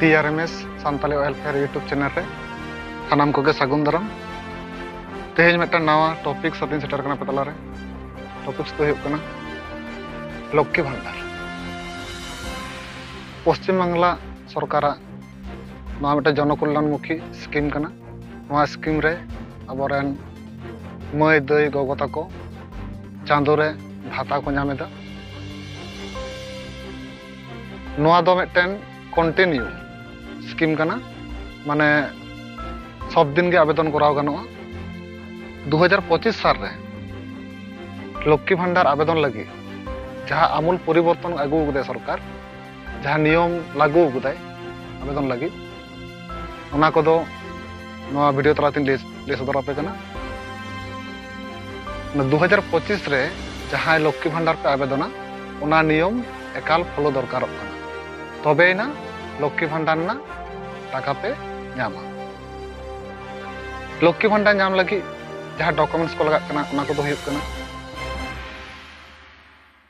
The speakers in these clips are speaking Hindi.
TRMS Santali welfare YouTube channel रे सानाम कोगे सागुन दाराम तेज मिट्टन नवा टॉपिक साथी सेटर कना पे तलारे टॉपिक्स तो हुयुग कना लक्ष्मी भंडार पश्चिम बांगला सरकार नवा मिट्टन जनकल्याणमुखी स्कीम कना नवा स्कीम रे अबोरेन मई दई गोगो ताको चांदो रे भाता को नामेदा नवा दो मिट्टन कंटिन्यू स्कीम कना माने सब दिन के आवेदन कराव गानोआ 2025 साल रे लक्ष्मी भंडार आवेदन लगी जहाँ आमूल परिवर्तन आगू गदे सरकार जहाँ नियम लागू गदे आवेदन लगी ओना कोदो नवा वीडियो तलातिन ले सदर आपे कना 2025 रे जहाँ लक्ष्मी भंडार पे आवेदना ओना नियम एकाल फॉलो दरकार तबेना लक्ष्मी भंडार ना टाका पे नामा लक्ष्मी भंडार नाम लगी जहाँ डॉक्यूमेंट्स को लगा कना ओना को दो हुयुग कना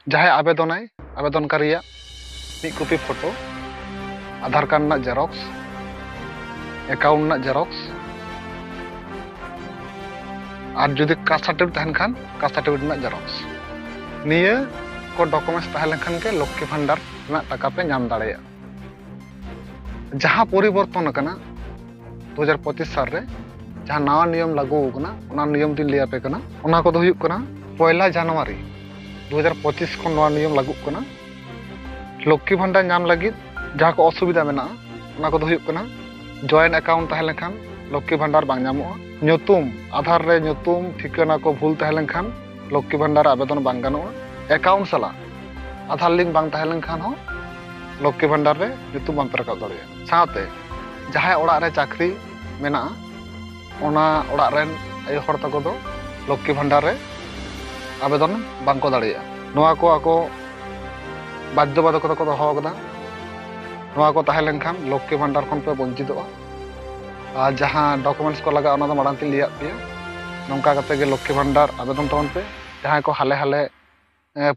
जहाँ आवेदनाय आवेदनकारिया मिद कॉपी फोटो आधार कार्ड ना जेरॉक्स अकाउंट ना जेरॉक्स और जुदी कास्ट सर्टिफिकेट तहन खान कास्ट सर्टिफिकेट ना जेरॉक्स निये को डॉक्यूमेंट्स तहन खान के लक्ष्मी भंडार ना टाका पे नाम दाड़ेया जहाँ परिवर्तन कना 2025 साल रे जहाँ नवा नियम लागू कना ओना नियम दिन लिया पे कना ओना को दो हुयुग कना 1 जनवरी 2025 को नवा नियम लागू कना लक्ष्मी भंडार नाम लगी जहाँ को असुविधा मेना ओना को दो हुयुग कना जॉइंट अकाउंट तहन लेखान लक्ष्मी भंडार बांग नामोआ ᱧᱩᱛᱩᱢ आधार रे ᱧᱩᱛᱩᱢ ठिकाना को भूल तहन लेखान लक्ष्मी भंडार आवेदन बांग गानोआ अकाउंट सला आधार लिंक बांग तहन लेखान हो लक्ष्मी भंडार रे ᱧᱩᱛᱩᱢ बांग रकाब दाड़ेया साथे जहाँ ओड़ा रे चाकरी मेना ओना ओड़ा रेन आयो हर तको दो लक्ष्मी भंडार रे आवेदन बांग को दाड़ेया नोआ को आको बाध्य बाधकता को दोहो कदा नोआ को तहन लेखान लक्ष्मी भंडार खन पे वंचितोआ और जहाँ डॉक्यूमेंट्स को लगा ओना माड़ांग तीन लिया पे नौका करते के लक्ष्मी भंडार आवेदन तबन पे जहाँ को हाले हाले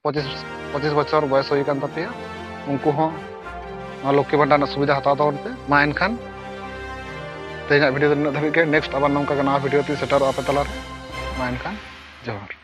25 बछर बयस हुई कान तापेया उनको हो लक्ष्मी भंडार सुविधा हताव तबन पे मा एनखान तेज वीडियो धाबी के नेक्स्ट अब नौका नवा वीडियो ती सेटर आपे तलार मा एनखान जोहार।